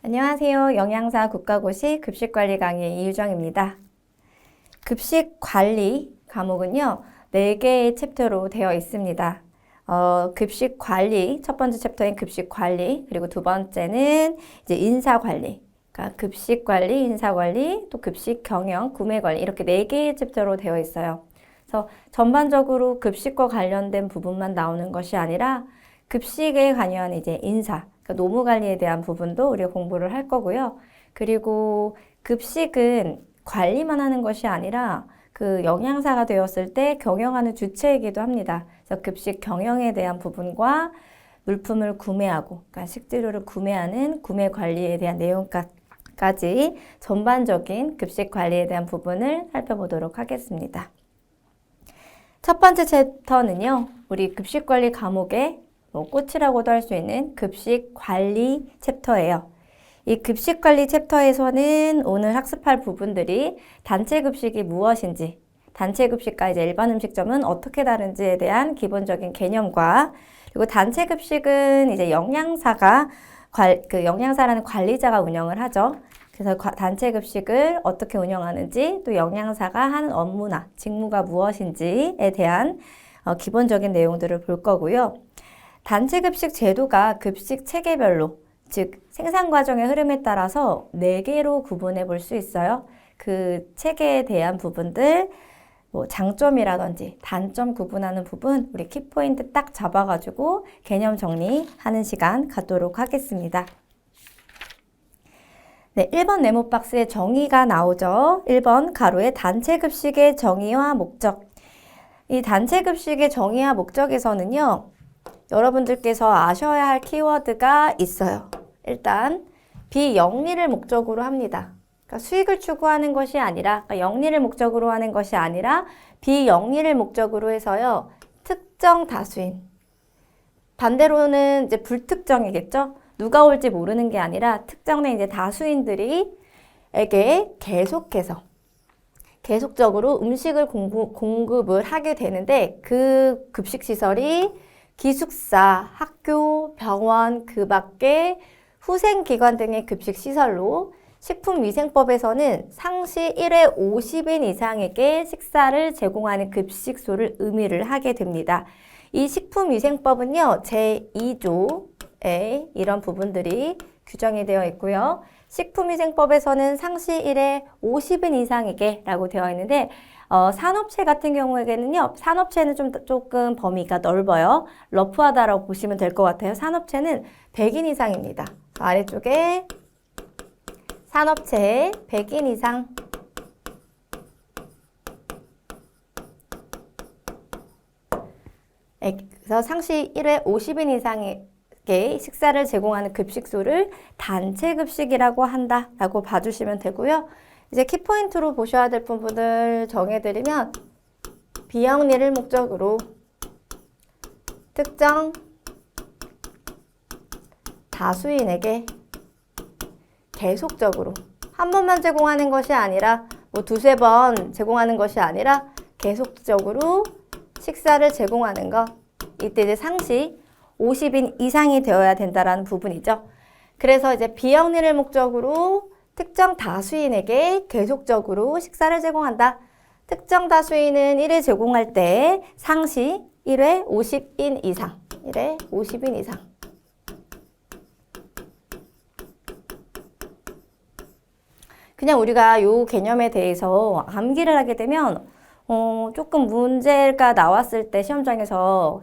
안녕하세요. 영양사 국가고시 급식관리 강의 이유정입니다. 급식관리 과목은요, 4개의 챕터로 되어 있습니다. 급식관리, 첫 번째 챕터인 급식관리, 그리고 두 번째는 이제 인사관리, 그러니까 급식관리, 인사관리, 또 급식경영, 구매관리 이렇게 4개의 챕터로 되어 있어요. 그래서 전반적으로 급식과 관련된 부분만 나오는 것이 아니라 급식에 관여한 이제 인사, 그러니까 노무 관리에 대한 부분도 우리가 공부를 할 거고요. 그리고 급식은 관리만 하는 것이 아니라 그 영양사가 되었을 때 경영하는 주체이기도 합니다. 그래서 급식 경영에 대한 부분과 물품을 구매하고, 그러니까 식재료를 구매하는 구매 관리에 대한 내용까지 전반적인 급식 관리에 대한 부분을 살펴보도록 하겠습니다. 첫 번째 챕터는요, 우리 급식관리 과목의 꽃이라고도 할 수 있는 급식관리 챕터예요. 이 급식관리 챕터에서는 오늘 학습할 부분들이 단체급식이 무엇인지, 단체급식과 이제 일반 음식점은 어떻게 다른지에 대한 기본적인 개념과, 그리고 단체급식은 이제 영양사라는 관리자가 운영을 하죠. 그래서 단체급식을 어떻게 운영하는지, 또 영양사가 하는 업무나 직무가 무엇인지에 대한 기본적인 내용들을 볼 거고요. 단체급식 제도가 급식 체계별로, 즉 생산 과정의 흐름에 따라서 4개로 구분해 볼 수 있어요. 그 체계에 대한 부분들, 장점이라든지 단점 구분하는 부분, 우리 키포인트 딱 잡아가지고 개념 정리하는 시간 갖도록 하겠습니다. 네, 1번 네모 박스에 정의가 나오죠. 1번 가로에 단체급식의 정의와 목적. 이 단체급식의 정의와 목적에서는요, 여러분들께서 아셔야 할 키워드가 있어요. 일단 비영리를 목적으로 합니다. 그러니까 수익을 추구하는 것이 아니라, 그러니까 영리를 목적으로 하는 것이 아니라 비영리를 목적으로 해서요, 특정 다수인, 반대로는 이제 불특정이겠죠. 누가 올지 모르는 게 아니라 특정된 이제 다수인들에게 계속적으로 음식을 공급을 하게 되는데, 그 급식시설이 기숙사, 학교, 병원, 그 밖에 후생기관 등의 급식시설로 식품위생법에서는 상시 1회 50인 이상에게 식사를 제공하는 급식소를 의미를 하게 됩니다. 이 식품위생법은요, 제2조에 이런 부분들이 규정이 되어 있고요. 식품위생법에서는 상시 1회 50인 이상에게 라고 되어 있는데, 산업체 같은 경우에는요, 산업체는 조금 범위가 넓어요. 러프하다라고 보시면 될 것 같아요. 산업체는 100인 이상입니다. 아래쪽에 산업체 100인 이상. 그래서 상시 1회 50인 이상에게 식사를 제공하는 급식소를 단체급식이라고 한다라고 봐주시면 되고요. 이제 키포인트로 보셔야 될 부분을 정해드리면, 비영리를 목적으로 특정 다수인에게 계속적으로 한 번만 제공하는 것이 아니라 두세 번 제공하는 것이 아니라 계속적으로 식사를 제공하는 것. 이때 이제 상시 50인 이상이 되어야 된다라는 부분이죠. 그래서 이제 비영리를 목적으로 특정 다수인에게 계속적으로 식사를 제공한다. 특정 다수인은 1회 제공할 때 상시 1회 50인 이상. 1회 50인 이상. 그냥 우리가 이 개념에 대해서 암기를 하게 되면 조금 문제가 나왔을 때 시험장에서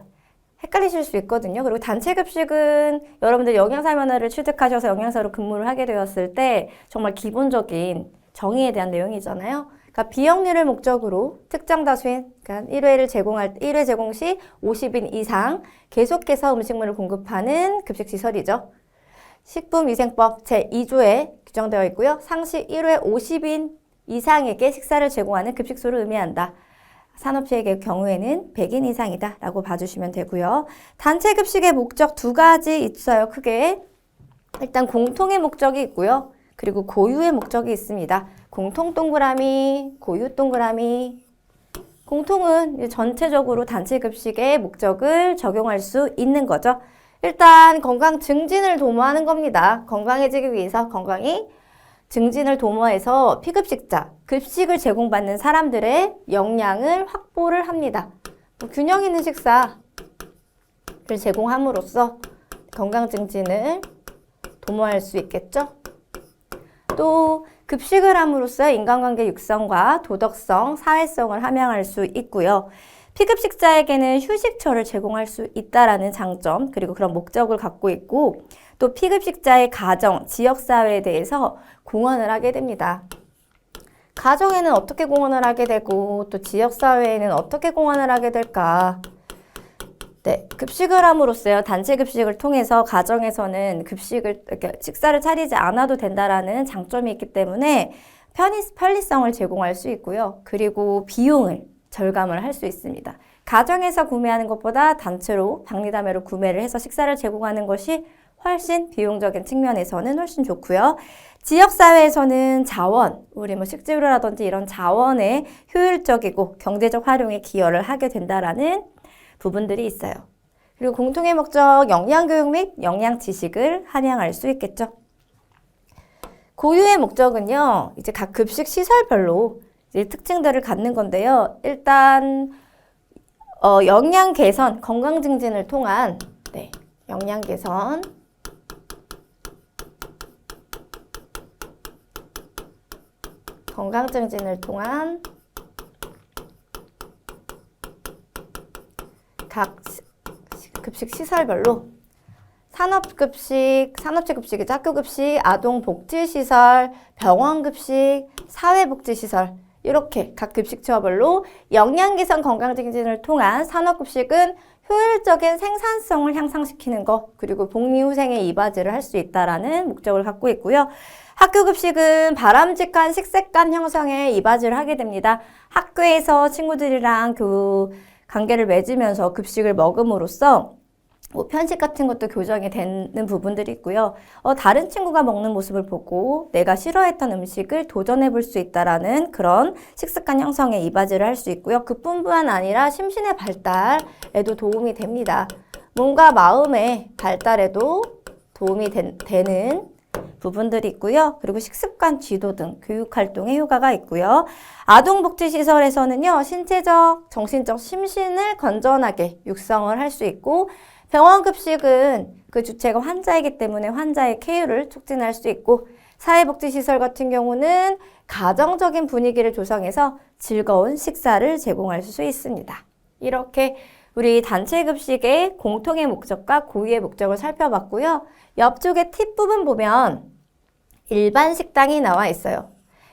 헷갈리실 수 있거든요. 그리고 단체급식은 여러분들 영양사면허를 취득하셔서 영양사로 근무를 하게 되었을 때 정말 기본적인 정의에 대한 내용이잖아요. 그러니까 비영리를 목적으로 특정 다수인, 그러니까 1회 제공 시 50인 이상 계속해서 음식물을 공급하는 급식시설이죠. 식품위생법 제2조에 규정되어 있고요. 상시 1회 50인 이상에게 식사를 제공하는 급식소를 의미한다. 산업체의 경우에는 100인 이상이다 라고 봐주시면 되고요. 단체급식의 목적 2가지 있어요. 크게. 일단 공통의 목적이 있고요. 그리고 고유의 목적이 있습니다. 공통 동그라미, 고유 동그라미. 공통은 전체적으로 단체급식의 목적을 적용할 수 있는 거죠. 일단 건강 증진을 도모하는 겁니다. 건강해지기 위해서 건강이 증진을 도모해서 피급식자, 급식을 제공받는 사람들의 영양을 확보를 합니다. 균형 있는 식사를 제공함으로써 건강 증진을 도모할 수 있겠죠. 또 급식을 함으로써 인간관계 육성과 도덕성, 사회성을 함양할 수 있고요. 피급식자에게는 휴식처를 제공할 수 있다라는 장점, 그리고 그런 목적을 갖고 있고, 또 피급식자의 가정, 지역사회에 대해서 공헌을 하게 됩니다. 가정에는 어떻게 공헌을 하게 되고, 또 지역사회에는 어떻게 공헌을 하게 될까? 네, 급식을 함으로써요. 단체 급식을 통해서 가정에서는 이렇게 식사를 차리지 않아도 된다라는 장점이 있기 때문에 편리성을 제공할 수 있고요. 그리고 비용을 절감을 할 수 있습니다. 가정에서 구매하는 것보다 단체로 박리담회로 구매를 해서 식사를 제공하는 것이 훨씬 비용적인 측면에서는 훨씬 좋고요. 지역사회에서는 자원, 우리 식재료라든지 이런 자원의 효율적이고 경제적 활용에 기여를 하게 된다라는 부분들이 있어요. 그리고 공통의 목적, 영양교육 및 영양지식을 함양할 수 있겠죠. 고유의 목적은요, 이제 각 급식 시설별로 이제 특징들을 갖는 건데요. 일단 영양 개선, 건강 증진을 통한 영양 개선, 건강 증진을 통한 각 급식 시설별로 산업체급식이죠. 학교급식, 아동복지시설, 병원급식, 사회복지시설 이렇게 각 급식처별로 영양개선 건강증진을 통한 산업급식은 효율적인 생산성을 향상시키는 것, 그리고 복리후생에 이바지를 할 수 있다라는 목적을 갖고 있고요. 학교급식은 바람직한 식습관 형성에 이바지를 하게 됩니다. 학교에서 친구들이랑 관계를 맺으면서 급식을 먹음으로써 편식 같은 것도 교정이 되는 부분들이 있고요. 다른 친구가 먹는 모습을 보고 내가 싫어했던 음식을 도전해 볼 수 있다라는 그런 식습관 형성에 이바지를 할 수 있고요. 그뿐만 아니라 심신의 발달에도 도움이 됩니다. 몸과 마음의 발달에도 도움이 되는 부분들이 있고요. 그리고 식습관 지도 등 교육활동에 효과가 있고요. 아동복지시설에서는요, 신체적, 정신적, 심신을 건전하게 육성을 할 수 있고, 병원급식은 그 주체가 환자이기 때문에 환자의 쾌유를 촉진할 수 있고, 사회복지시설 같은 경우는 가정적인 분위기를 조성해서 즐거운 식사를 제공할 수 있습니다. 이렇게 우리 단체급식의 공통의 목적과 고유의 목적을 살펴봤고요. 옆쪽에 팁 부분 보면 일반 식당이 나와 있어요.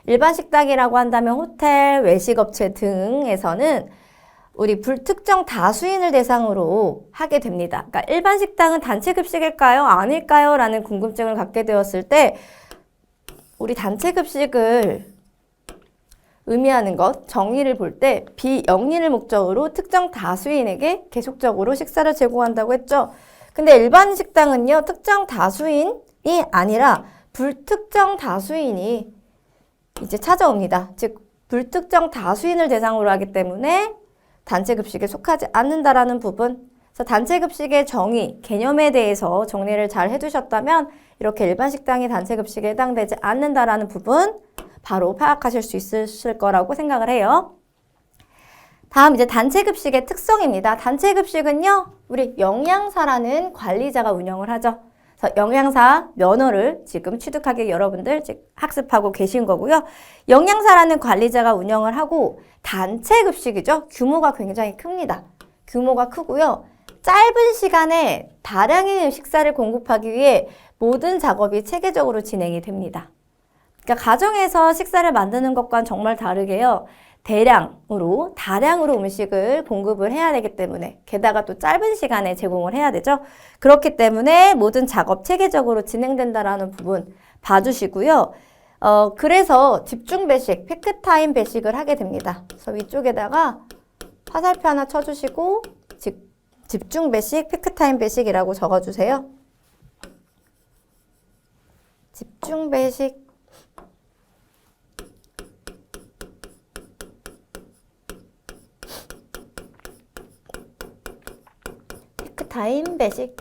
일반 식당이라고 한다면 호텔, 외식업체 등에서는 우리 불특정 다수인을 대상으로 하게 됩니다. 그러니까 일반 식당은 단체급식일까요? 아닐까요? 라는 궁금증을 갖게 되었을 때 우리 단체급식을 의미하는 것, 정의를 볼 때 비영리를 목적으로 특정 다수인에게 계속적으로 식사를 제공한다고 했죠. 근데 일반 식당은요, 특정 다수인이 아니라 불특정 다수인이 이제 찾아옵니다. 즉, 불특정 다수인을 대상으로 하기 때문에 단체급식에 속하지 않는다라는 부분. 그래서 단체급식의 정의, 개념에 대해서 정리를 잘 해두셨다면 이렇게 일반 식당이 단체급식에 해당되지 않는다라는 부분 바로 파악하실 수 있으실 거라고 생각을 해요. 다음 이제 단체급식의 특성입니다. 단체급식은요, 우리 영양사라는 관리자가 운영을 하죠. 그래서 영양사 면허를 지금 취득하기 여러분들 학습하고 계신 거고요. 영양사라는 관리자가 운영을 하고 단체급식이죠. 규모가 굉장히 큽니다. 규모가 크고요. 짧은 시간에 다량의 식사를 공급하기 위해 모든 작업이 체계적으로 진행이 됩니다. 그러니까 가정에서 식사를 만드는 것과는 정말 다르게요. 다량으로 음식을 공급을 해야 되기 때문에 게다가 또 짧은 시간에 제공을 해야 되죠. 그렇기 때문에 모든 작업 체계적으로 진행된다라는 부분 봐주시고요. 그래서 집중 배식, 피크타임 배식을 하게 됩니다. 그래서 위쪽에다가 화살표 하나 쳐주시고 집중 배식, 피크타임 배식이라고 적어주세요. 집중 배식, 피크타임 배식.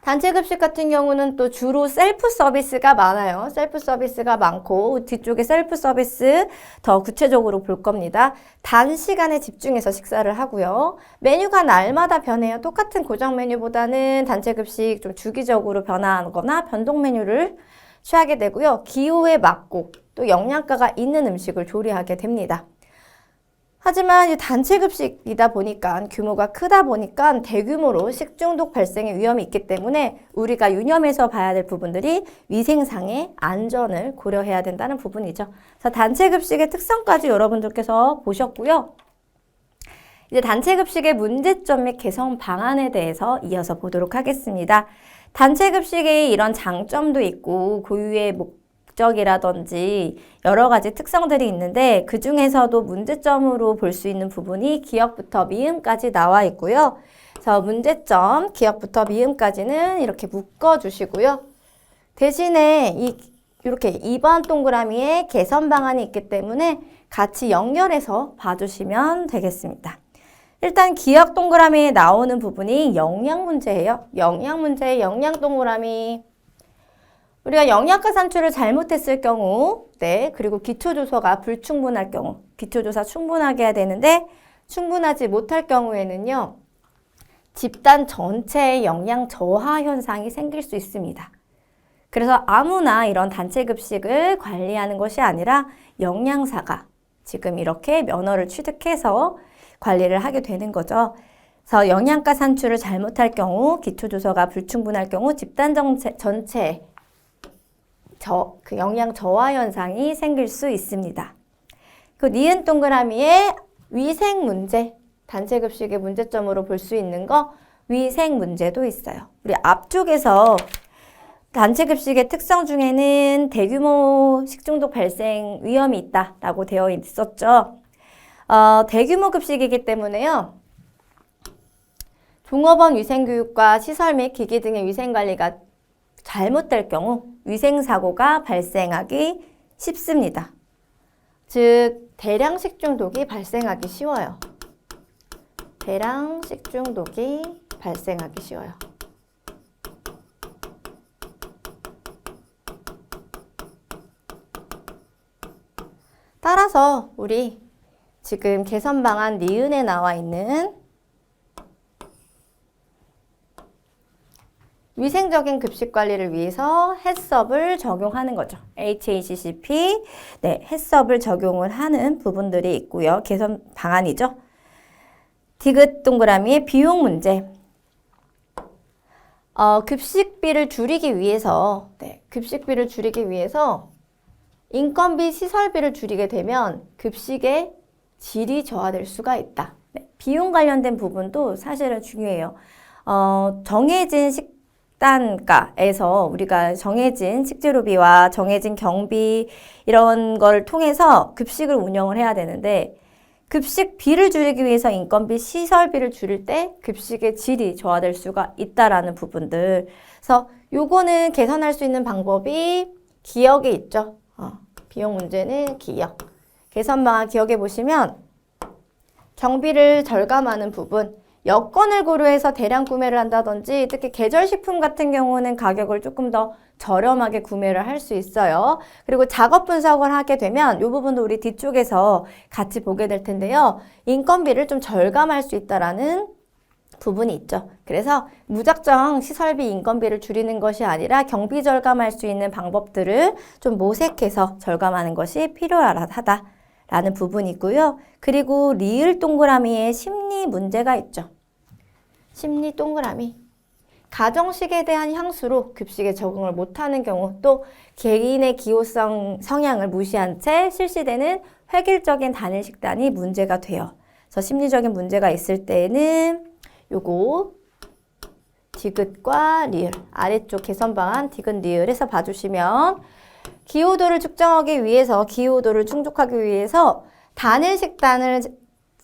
단체 급식 같은 경우는 또 주로 셀프 서비스가 많아요. 셀프 서비스가 많고 뒤쪽에 셀프 서비스 더 구체적으로 볼 겁니다. 단시간에 집중해서 식사를 하고요. 메뉴가 날마다 변해요. 똑같은 고정 메뉴보다는 단체 급식 좀 주기적으로 변화하거나 변동 메뉴를 취하게 되고요. 기호에 맞고 또 영양가가 있는 음식을 조리하게 됩니다. 하지만 이 단체 급식이다 보니까 규모가 크다 보니까 대규모로 식중독 발생의 위험이 있기 때문에 우리가 유념해서 봐야 될 부분들이 위생상의 안전을 고려해야 된다는 부분이죠. 자, 단체 급식의 특성까지 여러분들께서 보셨고요. 이제 단체 급식의 문제점 및 개선 방안에 대해서 이어서 보도록 하겠습니다. 단체 급식의 이런 장점도 있고 고유의 목적이라든지 여러 가지 특성들이 있는데 그 중에서도 문제점으로 볼 수 있는 부분이 기역부터 미음까지 나와 있고요. 그래서 문제점, 기역부터 미음까지는 이렇게 묶어주시고요. 대신에 이렇게 2번 동그라미에 개선 방안이 있기 때문에 같이 연결해서 봐주시면 되겠습니다. 일단 기역 동그라미에 나오는 부분이 영양 문제예요. 영양 문제의 영양 동그라미. 우리가 영양가 산출을 잘못했을 경우, 네, 그리고 기초조서가 불충분할 경우, 기초조사 충분하게 해야 되는데 충분하지 못할 경우에는요, 집단 전체의 영양 저하 현상이 생길 수 있습니다. 그래서 아무나 이런 단체 급식을 관리하는 것이 아니라 영양사가 지금 이렇게 면허를 취득해서 관리를 하게 되는 거죠. 그래서 영양가 산출을 잘못할 경우, 기초조서가 불충분할 경우 집단 전체에 그 영양 저하 현상이 생길 수 있습니다. 그 니은 동그라미에 위생 문제, 단체 급식의 문제점으로 볼 수 있는 거 위생 문제도 있어요. 우리 앞쪽에서 단체 급식의 특성 중에는 대규모 식중독 발생 위험이 있다라고 되어 있었죠. 대규모 급식이기 때문에요. 종업원 위생교육과 시설 및 기기 등의 위생관리가 잘못될 경우 위생사고가 발생하기 쉽습니다. 즉, 대량 식중독이 발생하기 쉬워요. 대량 식중독이 발생하기 쉬워요. 따라서 우리 지금 개선 방안 니은에 나와 있는 위생적인 급식 관리를 위해서 해썹을 적용하는 거죠. HACCP, 네, 해썹을 적용을 하는 부분들이 있고요. 개선 방안이죠. 디귿 동그라미의 비용 문제. 급식비를 줄이기 위해서, 네, 급식비를 줄이기 위해서 인건비, 시설비를 줄이게 되면 급식의 질이 저하될 수가 있다. 네, 비용 관련된 부분도 사실은 중요해요. 정해진 식단가에서 우리가 정해진 식재료비와 정해진 경비 이런 걸 통해서 급식을 운영을 해야 되는데 급식비를 줄이기 위해서 인건비, 시설비를 줄일 때 급식의 질이 저하될 수가 있다라는 부분들. 그래서 요거는 개선할 수 있는 방법이 기역에 있죠. 비용 문제는 기역. 개선 방안 기억해 보시면 경비를 절감하는 부분, 여건을 고려해서 대량 구매를 한다든지 특히 계절식품 같은 경우는 가격을 조금 더 저렴하게 구매를 할 수 있어요. 그리고 작업 분석을 하게 되면 이 부분도 우리 뒤쪽에서 같이 보게 될 텐데요. 인건비를 좀 절감할 수 있다라는 부분이 있죠. 그래서 무작정 시설비 인건비를 줄이는 것이 아니라 경비 절감할 수 있는 방법들을 좀 모색해서 절감하는 것이 필요하다라는 부분이고요. 그리고 리을 동그라미에 심리 문제가 있죠. 심리 동그라미. 가정식에 대한 향수로 급식에 적응을 못하는 경우 또 개인의 기호성 성향을 무시한 채 실시되는 획일적인 단일 식단이 문제가 돼요. 그래서 심리적인 문제가 있을 때는 요거 디귿과 리을 아래쪽 개선 방안 디귿 리을에서 봐주시면 기호도를 측정하기 위해서 기호도를 충족하기 위해서 단일 식단을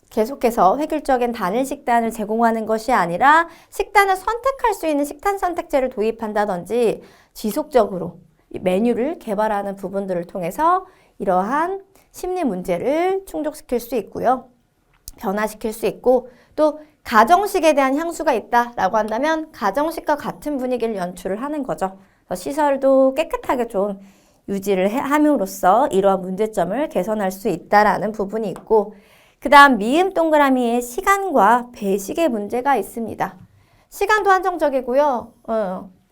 계속해서 획일적인 단일 식단을 제공하는 것이 아니라 식단을 선택할 수 있는 식단 선택제를 도입한다든지 지속적으로 메뉴를 개발하는 부분들을 통해서 이러한 심리 문제를 충족시킬 수 있고요. 변화시킬 수 있고 또 가정식에 대한 향수가 있다라고 한다면 가정식과 같은 분위기를 연출을 하는 거죠. 그래서 시설도 깨끗하게 좀 유지를 함으로써 이러한 문제점을 개선할 수 있다라는 부분이 있고, 그 다음 미음 동그라미에 시간과 배식의 문제가 있습니다. 시간도 한정적이고요.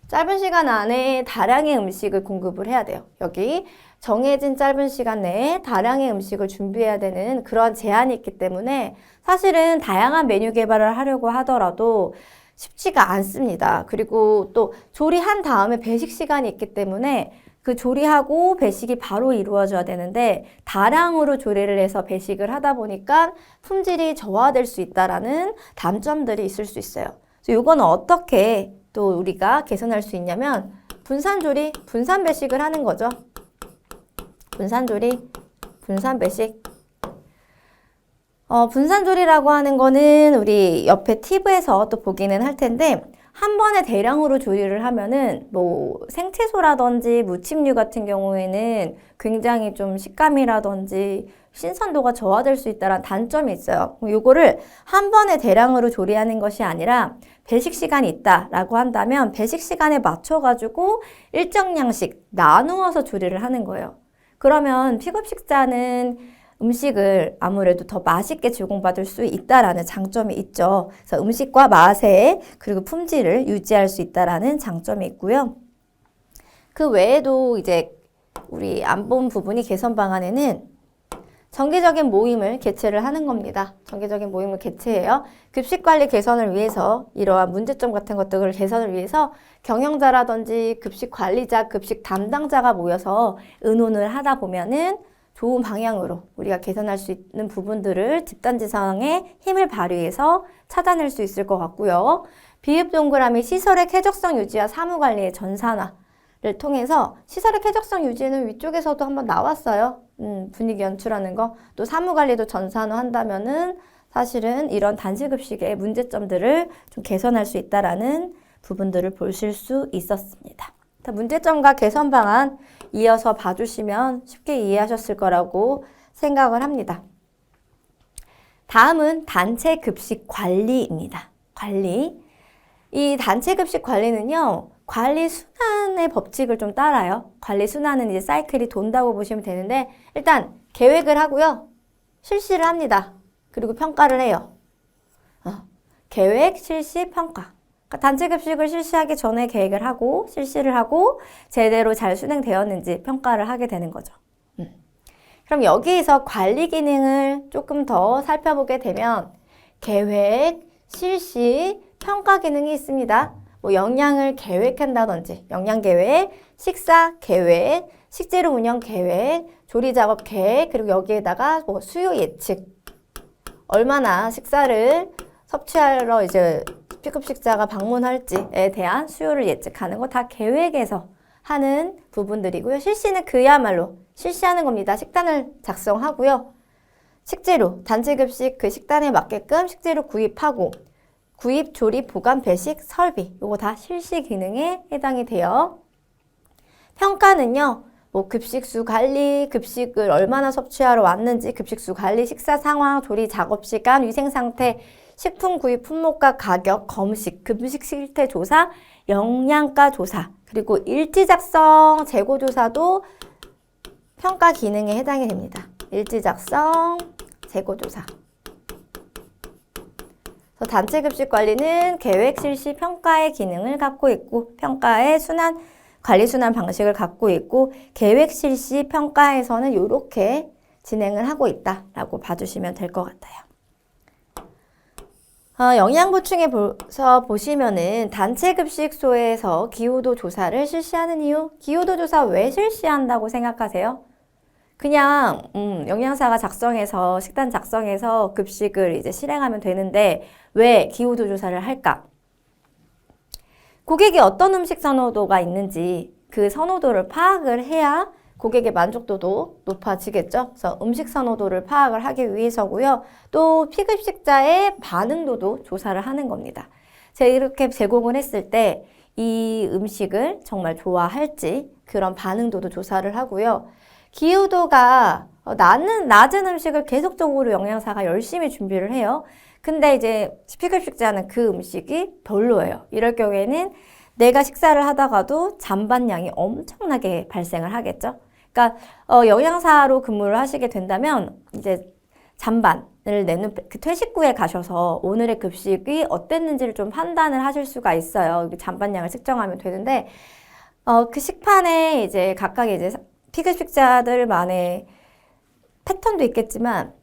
짧은 시간 안에 다량의 음식을 공급을 해야 돼요. 여기 정해진 짧은 시간 내에 다량의 음식을 준비해야 되는 그런 제한이 있기 때문에 사실은 다양한 메뉴 개발을 하려고 하더라도 쉽지가 않습니다. 그리고 또 조리한 다음에 배식 시간이 있기 때문에 그 조리하고 배식이 바로 이루어져야 되는데 다량으로 조리를 해서 배식을 하다 보니까 품질이 저하될 수 있다라는 단점들이 있을 수 있어요. 그래서 이거는 어떻게 또 우리가 개선할 수 있냐면 분산조리, 분산배식을 하는 거죠. 분산조리, 분산배식. 분산조리라고 하는 거는 우리 옆에 팁에서 또 보기는 할 텐데 한 번에 대량으로 조리를 하면은 뭐 생채소라든지 무침류 같은 경우에는 굉장히 좀 식감이라든지 신선도가 저하될 수 있다는 단점이 있어요. 요거를 한 번에 대량으로 조리하는 것이 아니라 배식 시간이 있다라고 한다면 배식 시간에 맞춰가지고 일정량씩 나누어서 조리를 하는 거예요. 그러면 피급식자는 음식을 아무래도 더 맛있게 제공받을 수 있다라는 장점이 있죠. 그래서 음식과 맛에 그리고 품질을 유지할 수 있다라는 장점이 있고요. 그 외에도 이제 우리 안 본 부분이 개선 방안에는 정기적인 모임을 개최를 하는 겁니다. 정기적인 모임을 개최해요. 급식관리 개선을 위해서 이러한 문제점 같은 것들을 개선을 위해서 경영자라든지 급식관리자, 급식 담당자가 모여서 의논을 하다 보면은 좋은 방향으로 우리가 개선할 수 있는 부분들을 집단지성에 힘을 발휘해서 찾아낼 수 있을 것 같고요. 비읍 동그라미 시설의 쾌적성 유지와 사무관리의 전산화를 통해서 시설의 쾌적성 유지는 위쪽에서도 한번 나왔어요. 분위기 연출하는 거. 또 사무관리도 전산화 한다면은 사실은 이런 단식급식의 문제점들을 좀 개선할 수 있다라는 부분들을 보실 수 있었습니다. 문제점과 개선 방안 이어서 봐주시면 쉽게 이해하셨을 거라고 생각을 합니다. 다음은 단체 급식 관리입니다. 관리. 이 단체 급식 관리는요, 관리 순환의 법칙을 좀 따라요. 관리 순환은 이제 사이클이 돈다고 보시면 되는데, 일단 계획을 하고요, 실시를 합니다. 그리고 평가를 해요. 계획, 실시, 평가. 단체 급식을 실시하기 전에 계획을 하고 실시를 하고 제대로 잘 수행되었는지 평가를 하게 되는 거죠. 그럼 여기에서 관리 기능을 조금 더 살펴보게 되면 계획, 실시, 평가 기능이 있습니다. 뭐 영양을 계획한다든지 영양 계획, 식사 계획, 식재료 운영 계획, 조리 작업 계획, 그리고 여기에다가 뭐 수요 예측, 얼마나 식사를 섭취하러 이제 피급식자가 방문할지에 대한 수요를 예측하는 거 다 계획에서 하는 부분들이고요. 실시는 그야말로 실시하는 겁니다. 식단을 작성하고요. 식재료, 단체급식 그 식단에 맞게끔 식재료 구입하고 구입, 조립, 보관, 배식, 설비 이거 다 실시 기능에 해당이 돼요. 평가는요. 뭐 급식수 관리, 급식을 얼마나 섭취하러 왔는지, 급식수 관리, 식사 상황, 조리 작업 시간, 위생 상태, 식품 구입 품목과 가격, 검식, 급식 실태 조사, 영양가 조사, 그리고 일지 작성, 재고 조사도 평가 기능에 해당이 됩니다. 일지 작성, 재고 조사. 그래서 단체 급식 관리는 계획, 실시, 평가의 기능을 갖고 있고 평가의 순환, 관리 순환 방식을 갖고 있고 계획, 실시, 평가에서는 이렇게 진행을 하고 있다라고 봐주시면 될 것 같아요. 영양 보충에서 보시면은 단체 급식소에서 기후도 조사를 실시하는 이유, 기후도 조사 왜 실시한다고 생각하세요? 그냥 영양사가 작성해서 식단 작성해서 급식을 이제 실행하면 되는데 왜 기후도 조사를 할까? 고객이 어떤 음식 선호도가 있는지 그 선호도를 파악을 해야 고객의 만족도도 높아지겠죠. 그래서 음식 선호도를 파악을 하기 위해서고요. 또 피급식자의 반응도도 조사를 하는 겁니다. 제가 이렇게 제공을 했을 때 이 음식을 정말 좋아할지 그런 반응도도 조사를 하고요. 기후도가 나는 낮은 음식을 계속적으로 영양사가 열심히 준비를 해요. 근데 이제 피급식자는 그 음식이 별로예요. 이럴 경우에는 내가 식사를 하다가도 잔반량이 엄청나게 발생을 하겠죠. 그러니까 영양사로 근무를 하시게 된다면 이제 잔반을 내는 그 퇴식 후에 가셔서 오늘의 급식이 어땠는지를 좀 판단을 하실 수가 있어요. 잔반량을 측정하면 되는데 그 식판에 이제 각각의 이제 피급식자들만의 패턴도 있겠지만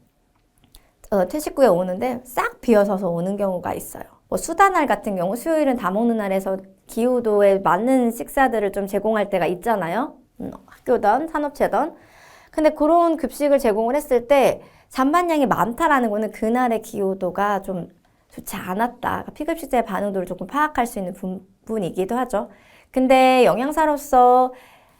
퇴식 후에 오는데 싹 비어서서 오는 경우가 있어요. 뭐 수다날 같은 경우 수요일은 다 먹는 날에서 기후도에 맞는 식사들을 좀 제공할 때가 있잖아요. 학교든 산업체든. 근데 그런 급식을 제공을 했을 때 잔반량이 많다라는 거는 그날의 기후도가 좀 좋지 않았다. 그러니까 피급식자의 반응도를 조금 파악할 수 있는 부분이기도 하죠. 근데 영양사로서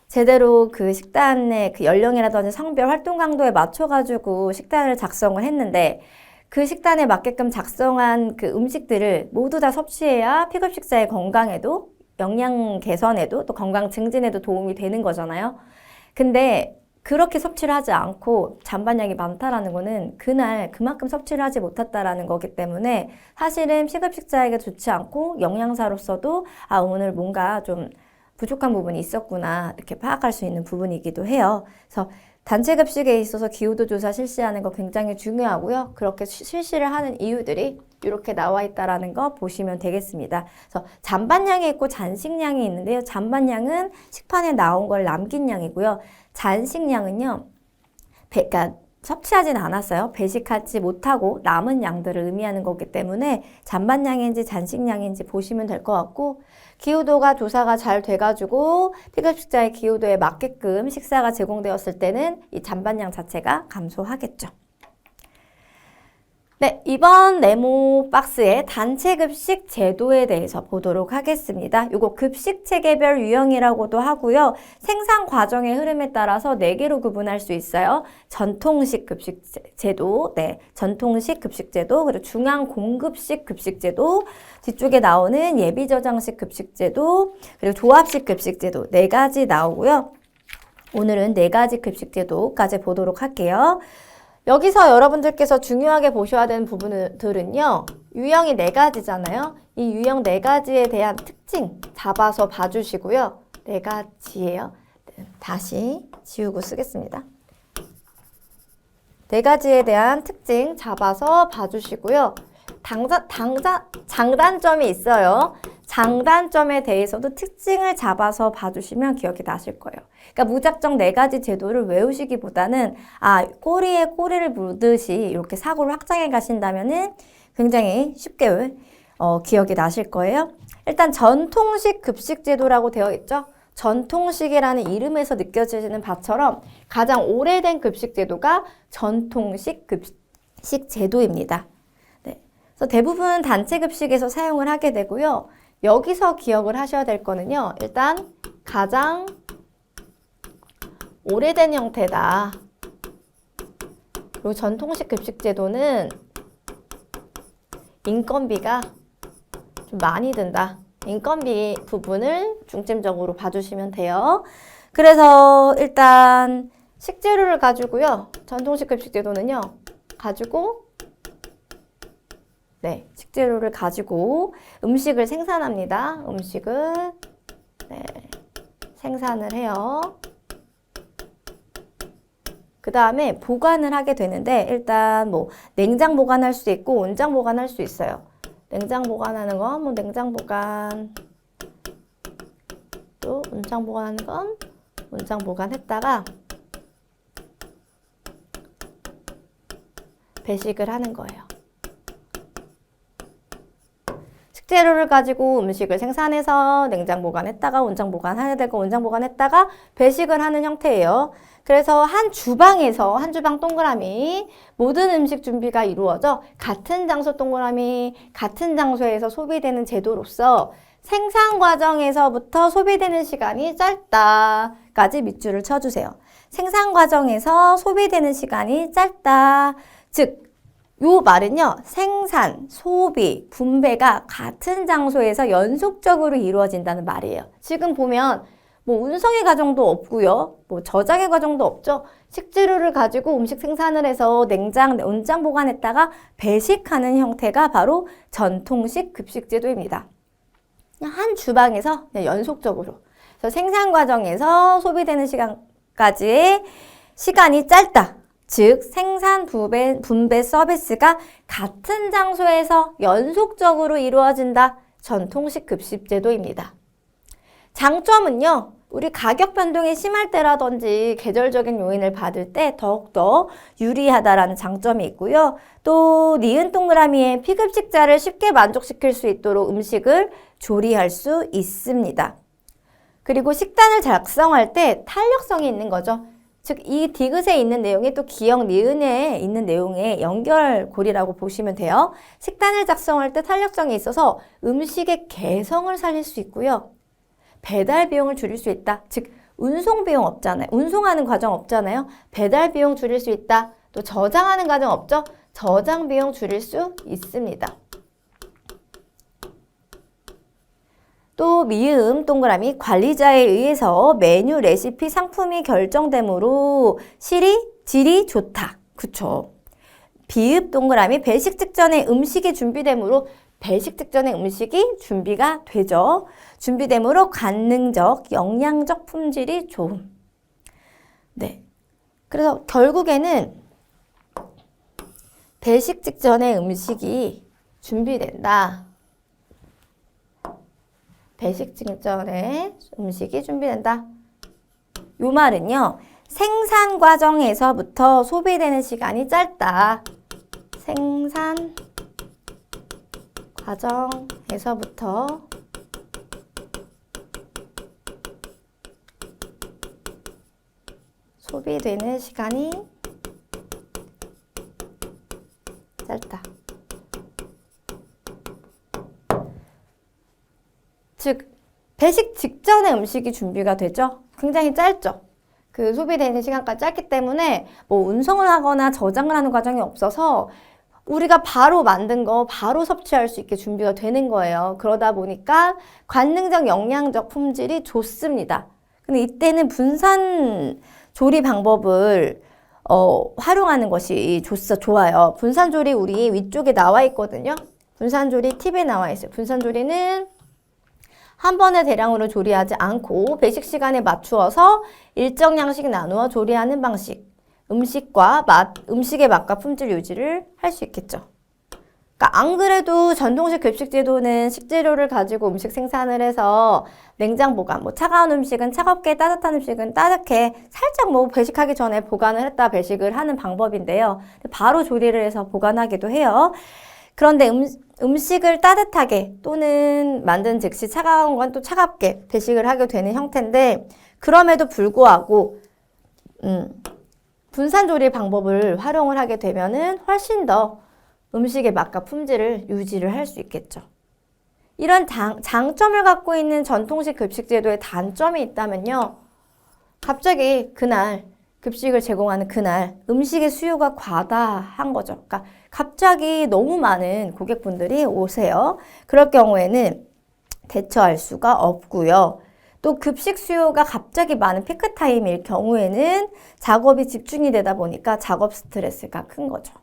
제대로 그 식단의 그 연령이라든지 성별 활동 강도에 맞춰가지고 식단을 작성을 했는데 그 식단에 맞게끔 작성한 그 음식들을 모두 다 섭취해야 피급식자의 건강에도 영양 개선에도 또 건강 증진에도 도움이 되는 거잖아요. 근데 그렇게 섭취를 하지 않고 잔반량이 많다라는 거는 그날 그만큼 섭취를 하지 못했다라는 거기 때문에 사실은 피급식자에게 좋지 않고 영양사로서도 오늘 뭔가 좀 부족한 부분이 있었구나 이렇게 파악할 수 있는 부분이기도 해요. 그래서 단체 급식에 있어서 기후도 조사 실시하는 거 굉장히 중요하고요. 그렇게 실시를 하는 이유들이 이렇게 나와 있다라는 거 보시면 되겠습니다. 그래서 잔반량이 있고 잔식량이 있는데요. 잔반량은 식판에 나온 걸 남긴 양이고요. 잔식량은요. 그러니까 섭취하진 않았어요. 배식하지 못하고 남은 양들을 의미하는 거기 때문에 잔반량인지 잔식량인지 보시면 될 것 같고 기후도가 조사가 잘 돼가지고 피급식자의 기후도에 맞게끔 식사가 제공되었을 때는 이 잔반량 자체가 감소하겠죠. 네, 이번 네모 박스의 단체 급식 제도에 대해서 보도록 하겠습니다. 이거 급식 체계별 유형이라고도 하고요. 생산 과정의 흐름에 따라서 4개로 구분할 수 있어요. 전통식 급식 제도, 네, 전통식 급식 제도, 그리고 중앙 공급식 급식 제도, 뒤쪽에 나오는 예비 저장식 급식 제도, 그리고 조합식 급식 제도 4가지 나오고요. 오늘은 4가지 급식 제도까지 보도록 할게요. 여기서 여러분들께서 중요하게 보셔야 되는 부분들은요. 유형이 4가지잖아요. 이 유형 4가지에 대한 특징 잡아서 봐주시고요. 4가지예요. 다시 지우고 쓰겠습니다. 4가지에 대한 특징 잡아서 봐주시고요. 장단점이 있어요. 장단점에 대해서도 특징을 잡아서 봐주시면 기억이 나실 거예요. 그러니까 무작정 4가지 제도를 외우시기보다는 꼬리에 꼬리를 물듯이 이렇게 사고를 확장해 가신다면은 굉장히 쉽게 기억이 나실 거예요. 일단 전통식 급식 제도라고 되어 있죠. 전통식이라는 이름에서 느껴지는 바처럼 가장 오래된 급식 제도가 전통식 급식 제도입니다. 네. 그래서 대부분 단체 급식에서 사용을 하게 되고요. 여기서 기억을 하셔야 될 거는요. 일단 가장 오래된 형태다. 그리고 전통식 급식 제도는 인건비가 좀 많이 든다. 인건비 부분을 중점적으로 봐주시면 돼요. 그래서 일단 식재료를 가지고요. 전통식 급식 제도는요. 식재료를 가지고 음식을 생산합니다. 음식을 생산을 해요. 그 다음에 보관을 하게 되는데 일단 뭐 냉장 보관할 수 있고 온장 보관할 수 있어요. 냉장 보관하는 건 뭐 냉장 보관, 또 온장 보관하는 건 온장 보관했다가 배식을 하는 거예요. 식재료를 가지고 음식을 생산해서 냉장 보관했다가 온장 보관해야 되고 온장 보관했다가 배식을 하는 형태예요. 그래서 한 주방에서 한 주방 동그라미 모든 음식 준비가 이루어져 같은 장소 동그라미 같은 장소에서 소비되는 제도로서 생산 과정에서부터 소비되는 시간이 짧다까지 밑줄을 쳐주세요. 생산 과정에서 소비되는 시간이 짧다. 즉, 요 말은요. 생산, 소비, 분배가 같은 장소에서 연속적으로 이루어진다는 말이에요. 지금 보면 뭐 운송의 과정도 없고요. 뭐 저장의 과정도 없죠. 식재료를 가지고 음식 생산을 해서 냉장, 온장 보관했다가 배식하는 형태가 바로 전통식 급식 제도입니다. 그냥 한 주방에서 그냥 연속적으로. 그래서 생산 과정에서 소비되는 시간까지의 시간이 짧다. 즉 생산 분배 서비스가 같은 장소에서 연속적으로 이루어진다. 전통식 급식 제도입니다. 장점은요. 우리 가격 변동이 심할 때라든지 계절적인 요인을 받을 때 더욱더 유리하다라는 장점이 있고요. 또 니은 동그라미의 피급식자를 쉽게 만족시킬 수 있도록 음식을 조리할 수 있습니다. 그리고 식단을 작성할 때 탄력성이 있는 거죠. 즉, 이 디귿에 있는 내용이 또 기역 니은에 있는 내용의 연결고리라고 보시면 돼요. 식단을 작성할 때 탄력성이 있어서 음식의 개성을 살릴 수 있고요. 배달 비용을 줄일 수 있다. 즉, 운송 비용 없잖아요. 운송하는 과정 없잖아요. 배달 비용 줄일 수 있다. 또 저장하는 과정 없죠. 저장 비용 줄일 수 있습니다. 또 미음 동그라미 관리자에 의해서 메뉴, 레시피, 상품이 결정되므로 질이 좋다. 그쵸? 비읍 동그라미 배식 직전에 음식이 준비되므로 배식 직전에 음식이 준비가 되죠. 준비되므로 관능적, 영양적 품질이 좋음. 네. 그래서 결국에는 배식 직전에 음식이 준비된다. 배식 직전에 음식이 준비된다. 요 말은요. 생산 과정에서부터 소비되는 시간이 짧다. 생산 과정에서부터 소비되는 시간이 짧다. 즉, 배식 직전에 음식이 준비가 되죠. 굉장히 짧죠. 그 소비되는 시간까지 짧기 때문에 뭐 운송을 하거나 저장을 하는 과정이 없어서 우리가 바로 만든 거 바로 섭취할 수 있게 준비가 되는 거예요. 그러다 보니까 관능적, 영양적 품질이 좋습니다. 근데 이때는 분산 조리 방법을 활용하는 것이 좋아요. 분산 조리 우리 위쪽에 나와 있거든요. 분산 조리 팁에 나와 있어요. 분산 조리는 한 번에 대량으로 조리하지 않고 배식 시간에 맞추어서 일정 양씩 나누어 조리하는 방식. 음식의 맛과 품질 유지를 할 수 있겠죠. 그러니까 안 그래도 전통식 급식 제도는 식재료를 가지고 음식 생산을 해서 냉장 보관, 뭐 차가운 음식은 차갑게, 따뜻한 음식은 따뜻하게 살짝 뭐 배식하기 전에 보관을 했다 배식을 하는 방법인데요. 바로 조리를 해서 보관하기도 해요. 그런데 음식을 따뜻하게 또는 만든 즉시 차가운 건 또 차갑게 배식을 하게 되는 형태인데 그럼에도 불구하고 분산 조리 방법을 활용을 하게 되면은 훨씬 더 음식의 맛과 품질을 유지를 할 수 있겠죠. 이런 장점을 갖고 있는 전통식 급식 제도의 단점이 있다면요. 갑자기 그날 급식을 제공하는 그날 음식의 수요가 과다한 거죠. 그러니까 갑자기 너무 많은 고객분들이 오세요. 그럴 경우에는 대처할 수가 없고요. 또 급식 수요가 갑자기 많은 피크타임일 경우에는 작업이 집중이 되다 보니까 작업 스트레스가 큰 거죠.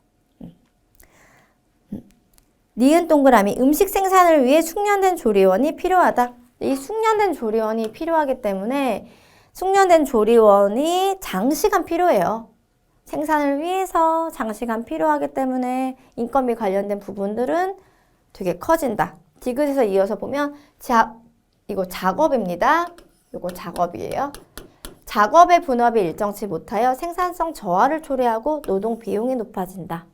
니은 동그라미 음식 생산을 위해 숙련된 조리원이 필요하다. 이 숙련된 조리원이 필요하기 때문에 숙련된 조리원이 장시간 필요해요. 생산을 위해서 장시간 필요하기 때문에 인건비 관련된 부분들은 되게 커진다. 디귿에서 이어서 보면 이거 작업입니다. 이거 작업이에요. 작업의 분업이 일정치 못하여 생산성 저하를 초래하고 노동 비용이 높아진다.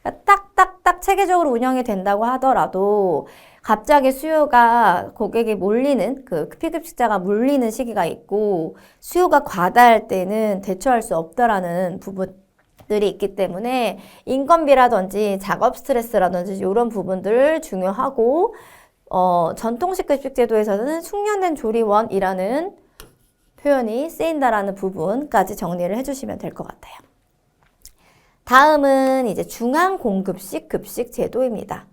그러니까 딱딱딱 체계적으로 운영이 된다고 하더라도 갑자기 수요가 고객이 몰리는 그 피급식자가 몰리는 시기가 있고 수요가 과다할 때는 대처할 수 없다라는 부분들이 있기 때문에 인건비라든지 작업 스트레스라든지 이런 부분들 중요하고 전통식 급식 제도에서는 숙련된 조리원이라는 표현이 쓰인다라는 부분까지 정리를 해주시면 될 것 같아요. 다음은 이제 중앙공급식 급식 제도입니다.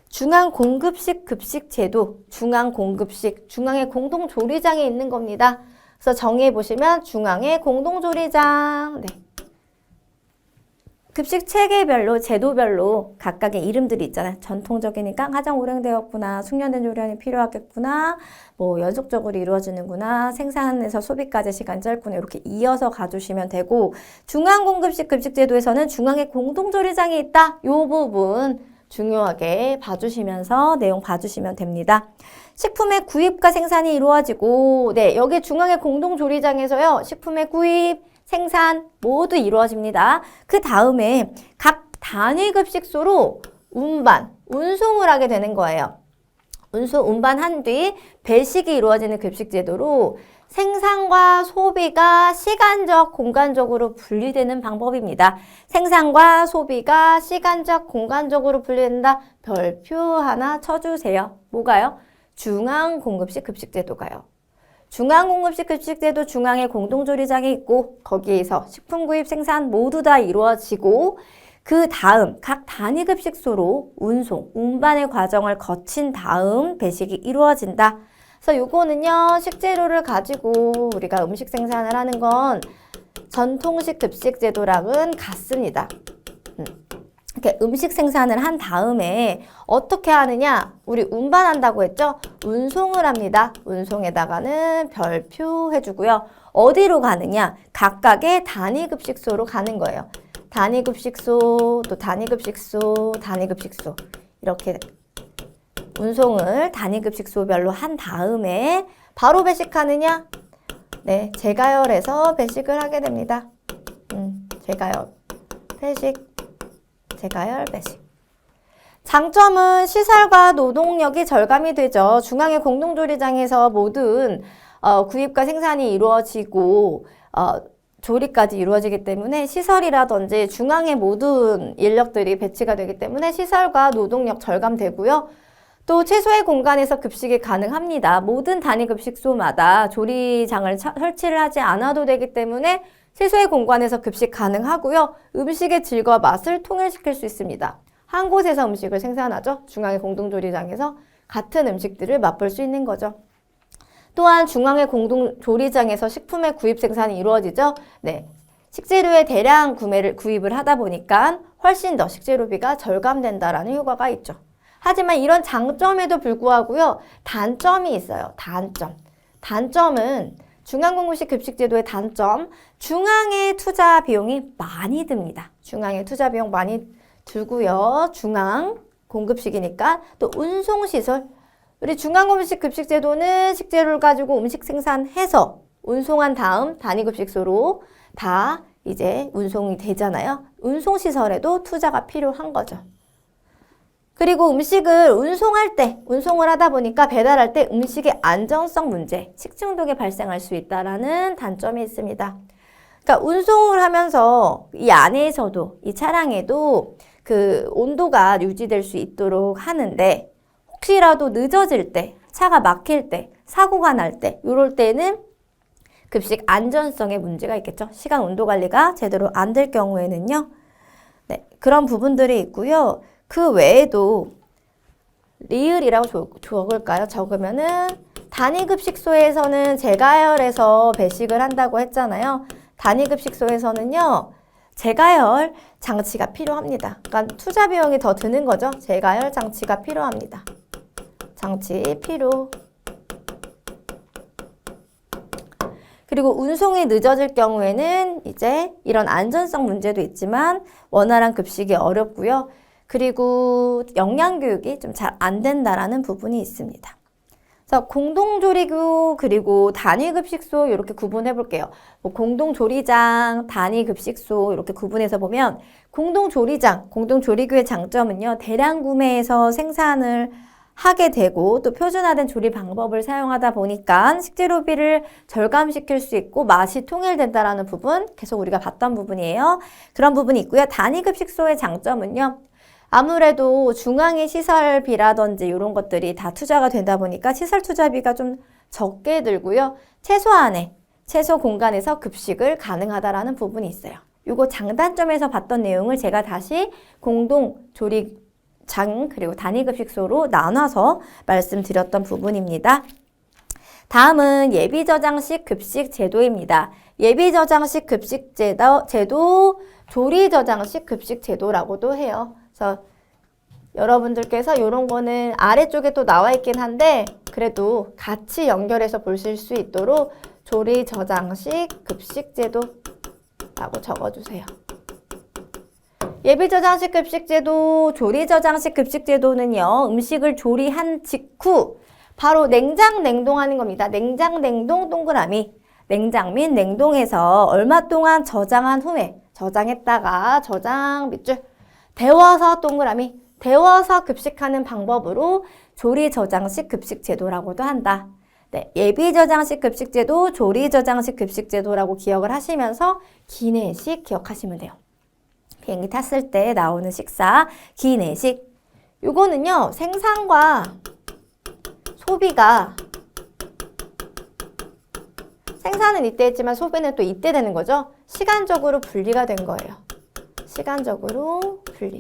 중앙공급식 급식 제도, 중앙공급식, 중앙에 공동조리장이 있는 겁니다. 그래서 정의해 보시면 중앙에 공동조리장. 네. 급식 체계별로, 제도별로 각각의 이름들이 있잖아요. 전통적이니까 가장 오래되었구나, 숙련된 조리원이 필요하겠구나, 뭐 연속적으로 이루어지는구나, 생산에서 소비까지 시간이 짧구나, 이렇게 이어서 가주시면 되고, 중앙공급식 급식제도에서는 중앙에 공동조리장이 있다. 이 부분 중요하게 봐주시면서 내용 봐주시면 됩니다. 식품의 구입과 생산이 이루어지고, 네, 여기 중앙의 공동조리장에서요, 식품의 구입, 생산 모두 이루어집니다. 그 다음에 각 단위급식소로 운송을 하게 되는 거예요. 운반한 뒤 배식이 이루어지는 급식제도로 생산과 소비가 시간적, 공간적으로 분리되는 방법입니다. 생산과 소비가 시간적, 공간적으로 분리된다. 별표 하나 쳐주세요. 뭐가요? 중앙공급식 급식제도가요. 중앙공급식 급식제도 중앙에 공동조리장이 있고 거기에서 식품 구입 생산 모두 다 이루어지고 그 다음 각 단위급식소로 운반의 과정을 거친 다음 배식이 이루어진다. 그래서 요거는요, 식재료를 가지고 우리가 음식 생산을 하는 건 전통식 급식제도랑은 같습니다. 이렇게 음식 생산을 한 다음에 어떻게 하느냐? 우리 운반한다고 했죠? 운송을 합니다. 운송에다가는 별표 해주고요. 어디로 가느냐? 각각의 단위급식소로 가는 거예요. 단위급식소, 또 단위급식소, 단위급식소. 이렇게 운송을 단위급식소별로 한 다음에 바로 배식하느냐? 네, 재가열해서 배식을 하게 됩니다. 재가열, 배식. 재가열, 배식. 장점은 시설과 노동력이 절감이 되죠. 중앙의 공동조리장에서 모든 구입과 생산이 이루어지고 조리까지 이루어지기 때문에 시설이라든지 중앙의 모든 인력들이 배치가 되기 때문에 시설과 노동력 절감되고요. 또 최소의 공간에서 급식이 가능합니다. 모든 단위급식소마다 조리장을 설치를 하지 않아도 되기 때문에 최소의 공간에서 급식 가능하고요. 음식의 질과 맛을 통일시킬 수 있습니다. 한 곳에서 음식을 생산하죠. 중앙의 공동조리장에서 같은 음식들을 맛볼 수 있는 거죠. 또한 중앙의 공동조리장에서 식품의 구입 생산이 이루어지죠. 네, 식재료의 대량 구입을 하다 보니까 훨씬 더 식재료비가 절감된다라는 효과가 있죠. 하지만 이런 장점에도 불구하고요. 단점이 있어요. 단점은 중앙공급식 급식제도의 단점, 중앙의 투자 비용이 많이 듭니다. 중앙의 투자 비용 많이 들고요. 중앙 공급식이니까 또 운송시설. 우리 중앙공급식 급식제도는 식재료를 가지고 음식 생산해서 운송한 다음 단위급식소로 다 이제 운송이 되잖아요. 운송시설에도 투자가 필요한 거죠. 그리고 음식을 운송을 하다 보니까 배달할 때 음식의 안전성 문제, 식중독이 발생할 수 있다라는 단점이 있습니다. 그러니까 운송을 하면서 이 안에서도, 이 차량에도 그 온도가 유지될 수 있도록 하는데 혹시라도 늦어질 때, 차가 막힐 때, 사고가 날 때, 이럴 때는 급식 안전성에 문제가 있겠죠. 시간 온도 관리가 제대로 안 될 경우에는요. 네, 그런 부분들이 있고요. 그 외에도 리을이라고 적을까요? 적으면은 단위급식소에서는 재가열해서 배식을 한다고 했잖아요. 단위급식소에서는요. 재가열 장치가 필요합니다. 그러니까 투자 비용이 더 드는 거죠. 재가열 장치가 필요합니다. 장치 필요. 그리고 운송이 늦어질 경우에는 이제 이런 안전성 문제도 있지만 원활한 급식이 어렵고요. 그리고 영양교육이 좀 잘 안 된다라는 부분이 있습니다. 그래서 공동조리교 그리고 단위급식소 이렇게 구분해 볼게요. 뭐 공동조리장, 단위급식소 이렇게 구분해서 보면 공동조리장, 공동조리교의 장점은요. 대량 구매해서 생산을 하게 되고 또 표준화된 조리 방법을 사용하다 보니까 식재료비를 절감시킬 수 있고 맛이 통일된다라는 부분 계속 우리가 봤던 부분이에요. 그런 부분이 있고요. 단위급식소의 장점은요. 아무래도 중앙의 시설비라든지 이런 것들이 다 투자가 되다 보니까 시설 투자비가 좀 적게 들고요. 최소 공간에서 급식을 가능하다라는 부분이 있어요. 이거 장단점에서 봤던 내용을 제가 다시 공동조리장 그리고 단위급식소로 나눠서 말씀드렸던 부분입니다. 다음은 예비저장식 급식 제도입니다. 예비저장식 급식 제도, 조리저장식 급식 제도라고도 해요. 그래서 여러분들께서 이런 거는 아래쪽에 또 나와 있긴 한데 그래도 같이 연결해서 보실 수 있도록 조리저장식 급식제도라고 적어주세요. 예비저장식 급식제도, 조리저장식 급식제도는요. 음식을 조리한 직후 바로 냉장, 냉동하는 겁니다. 냉장, 냉동, 동그라미. 냉장 및 냉동해서 얼마 동안 저장한 후에 저장했다가 저장 밑줄 데워서 동그라미 데워서 급식하는 방법으로 조리저장식 급식제도라고도 한다. 네, 예비저장식 급식제도, 조리저장식 급식제도라고 기억을 하시면서 기내식 기억하시면 돼요. 비행기 탔을 때 나오는 식사, 기내식. 요거는요, 생산과 소비가 생산은 이때 했지만 소비는 또 이때 되는 거죠. 시간적으로 분리가 된 거예요. 시간적으로 분리.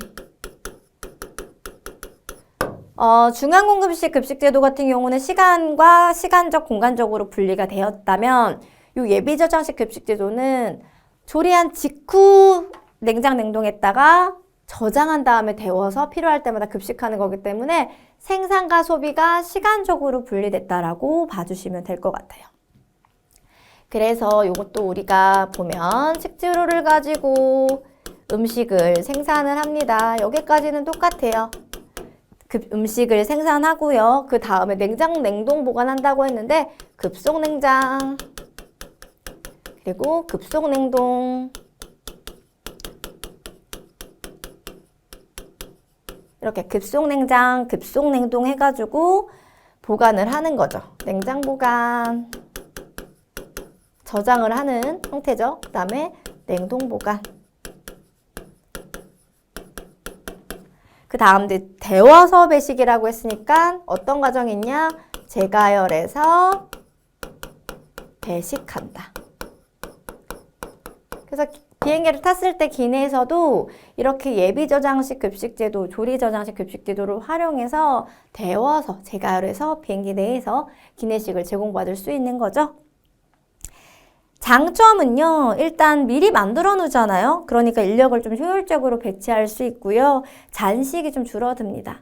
중앙공급식 급식제도 같은 경우는 시간과 시간적, 공간적으로 분리가 되었다면 요 예비저장식 급식제도는 조리한 직후 냉장 냉동했다가 저장한 다음에 데워서 필요할 때마다 급식하는 거기 때문에 생산과 소비가 시간적으로 분리됐다라고 봐주시면 될 것 같아요. 그래서 이것도 우리가 보면 식재료를 가지고 음식을 생산을 합니다. 여기까지는 똑같아요. 음식을 생산하고요. 그 다음에 냉장, 냉동 보관한다고 했는데 급속냉장 그리고 급속냉동 이렇게 급속냉장, 급속냉동 해가지고 보관을 하는 거죠. 냉장 보관, 저장을 하는 형태죠. 그 다음에 냉동 보관. 그 다음 데워서 배식이라고 했으니까 어떤 과정이 있냐? 재가열해서 배식한다. 그래서 비행기를 탔을 때 기내에서도 이렇게 예비저장식 급식제도, 조리저장식 급식제도를 활용해서 데워서 재가열해서 비행기 내에서 기내식을 제공받을 수 있는 거죠. 장점은요, 일단 미리 만들어 놓잖아요. 그러니까 인력을 좀 효율적으로 배치할 수 있고요. 잔식이 좀 줄어듭니다.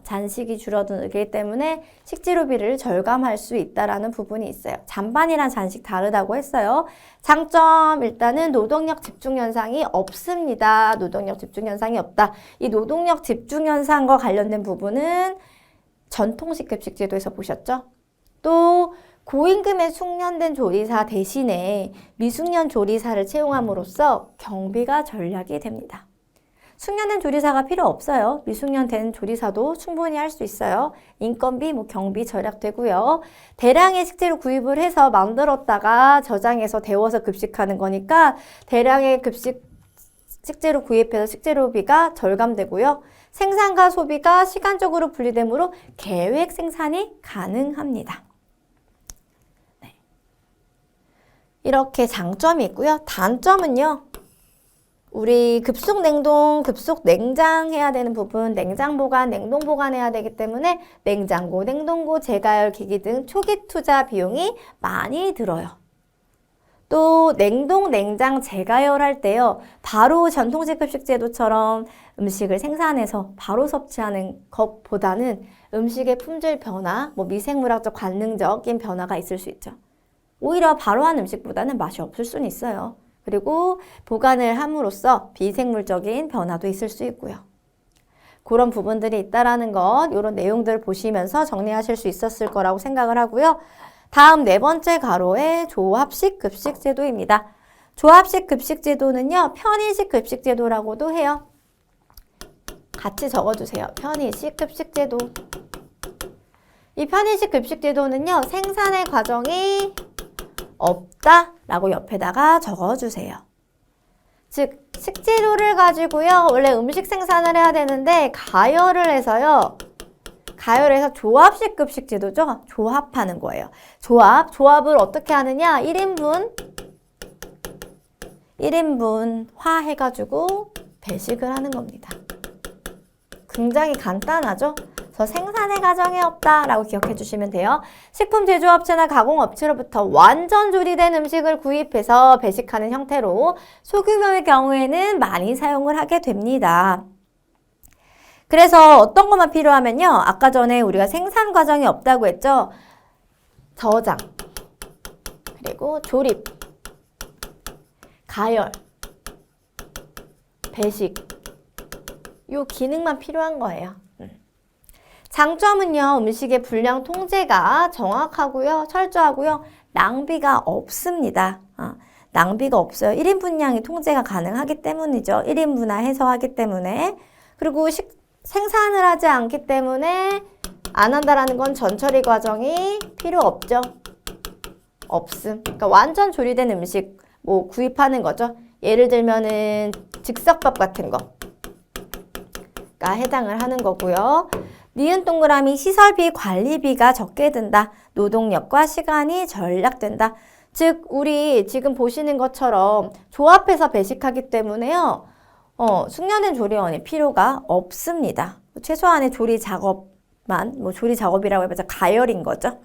잔식이 줄어들기 때문에 식재료비를 절감할 수 있다라는 부분이 있어요. 잔반이랑 잔식 다르다고 했어요. 장점 일단은 노동력 집중 현상이 없습니다. 노동력 집중 현상이 없다. 이 노동력 집중 현상과 관련된 부분은 전통식 급식제도에서 보셨죠? 또 고임금의 숙련된 조리사 대신에 미숙련 조리사를 채용함으로써 경비가 절약이 됩니다. 숙련된 조리사가 필요 없어요. 미숙련된 조리사도 충분히 할 수 있어요. 인건비, 경비 절약되고요. 대량의 식재료 구입을 해서 만들었다가 저장해서 데워서 급식하는 거니까 대량의 식재료 구입해서 식재료비가 절감되고요. 생산과 소비가 시간적으로 분리되므로 계획 생산이 가능합니다. 이렇게 장점이 있고요. 단점은요. 우리 급속냉동, 급속냉장 해야 되는 부분, 냉장 보관, 냉동 보관해야 되기 때문에 냉장고, 냉동고, 재가열 기기 등 초기 투자 비용이 많이 들어요. 또 냉동, 냉장, 재가열할 때요. 바로 전통식 급식제도처럼 음식을 생산해서 바로 섭취하는 것보다는 음식의 품질 변화, 미생물학적, 관능적인 변화가 있을 수 있죠. 오히려 바로 한 음식보다는 맛이 없을 수는 있어요. 그리고 보관을 함으로써 비생물적인 변화도 있을 수 있고요. 그런 부분들이 있다라는 것, 이런 내용들을 보시면서 정리하실 수 있었을 거라고 생각을 하고요. 다음 네 번째 가로의 조합식 급식제도입니다. 조합식 급식제도는요, 편의식 급식제도라고도 해요. 같이 적어주세요. 편의식 급식제도. 이 편의식 급식제도는요, 생산의 과정이 없다라고 옆에다가 적어주세요. 즉, 식재료를 가지고요, 원래 음식 생산을 해야 되는데 가열을 해서요, 가열해서 조합식 급식제도죠. 조합하는 거예요. 조합을 어떻게 하느냐? 1인분 화 해가지고 배식을 하는 겁니다. 굉장히 간단하죠? 그래서 생산의 과정이 없다라고 기억해 주시면 돼요. 식품 제조업체나 가공업체로부터 완전 조리된 음식을 구입해서 배식하는 형태로 소규모의 경우에는 많이 사용을 하게 됩니다. 그래서 어떤 것만 필요하면요. 아까 전에 우리가 생산 과정이 없다고 했죠. 저장, 그리고 조립, 가열, 배식, 요 기능만 필요한 거예요. 장점은요, 음식의 분량 통제가 정확하고요, 철저하고요, 낭비가 없습니다. 낭비가 없어요. 1인 분량이 통제가 가능하기 때문이죠. 1인분화해서 하기 때문에. 그리고 생산을 하지 않기 때문에 안 한다라는 건 전처리 과정이 필요 없죠. 없음. 그러니까 완전 조리된 음식 뭐 구입하는 거죠. 예를 들면은 즉석밥 같은 거가 해당을 하는 거고요. 니은 동그라미 시설비 관리비가 적게 든다. 노동력과 시간이 절약된다. 즉 우리 지금 보시는 것처럼 조합해서 배식하기 때문에요. 숙련된 조리원이 필요가 없습니다. 최소한의 조리 작업만, 뭐 조리 작업이라고 해봤자 가열인 거죠.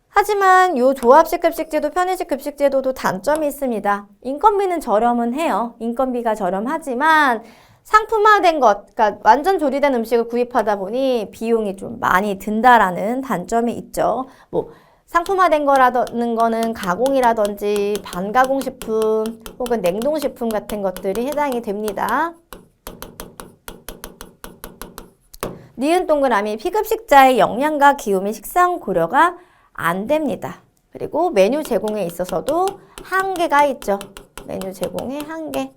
하지만 요 조합식 급식제도, 편의식 급식제도도 단점이 있습니다. 인건비는 저렴은 해요. 인건비가 저렴하지만 상품화된 것, 그러니까 완전 조리된 음식을 구입하다 보니 비용이 좀 많이 든다라는 단점이 있죠. 뭐 상품화된 거라는 거는 가공이라든지 반가공식품 혹은 냉동식품 같은 것들이 해당이 됩니다. 니은 동그라미 피급식자의 영양과 기후 및 식상 고려가 안 됩니다. 그리고 메뉴 제공에 있어서도 한계가 있죠. 메뉴 제공에 한계.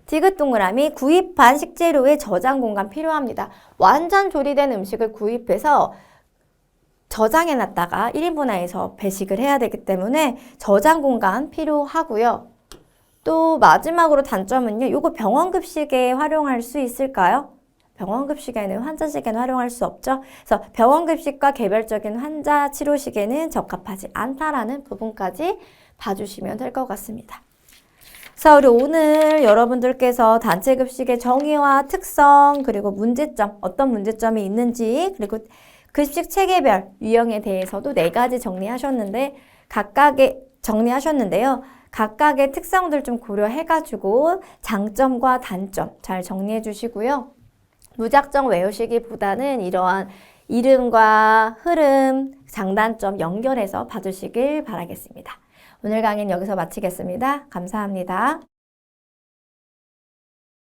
디귿 동그라미 구입한 식재료의 저장 공간 필요합니다. 완전 조리된 음식을 구입해서 저장해놨다가 1인분화해서 배식을 해야 되기 때문에 저장 공간 필요하고요. 또 마지막으로 단점은요. 요거 병원급식에 활용할 수 있을까요? 병원급식에는 환자식에는 활용할 수 없죠. 그래서 병원급식과 개별적인 환자 치료식에는 적합하지 않다라는 부분까지 봐주시면 될 것 같습니다. 자, 우리 오늘 여러분들께서 단체급식의 정의와 특성, 그리고 문제점, 어떤 문제점이 있는지, 그리고 급식 체계별 유형에 대해서도 4가지 정리하셨는데요. 각각의 특성들 좀 고려해가지고 장점과 단점 잘 정리해 주시고요. 무작정 외우시기보다는 이러한 이름과 흐름, 장단점 연결해서 봐주시길 바라겠습니다. 오늘 강의는 여기서 마치겠습니다. 감사합니다.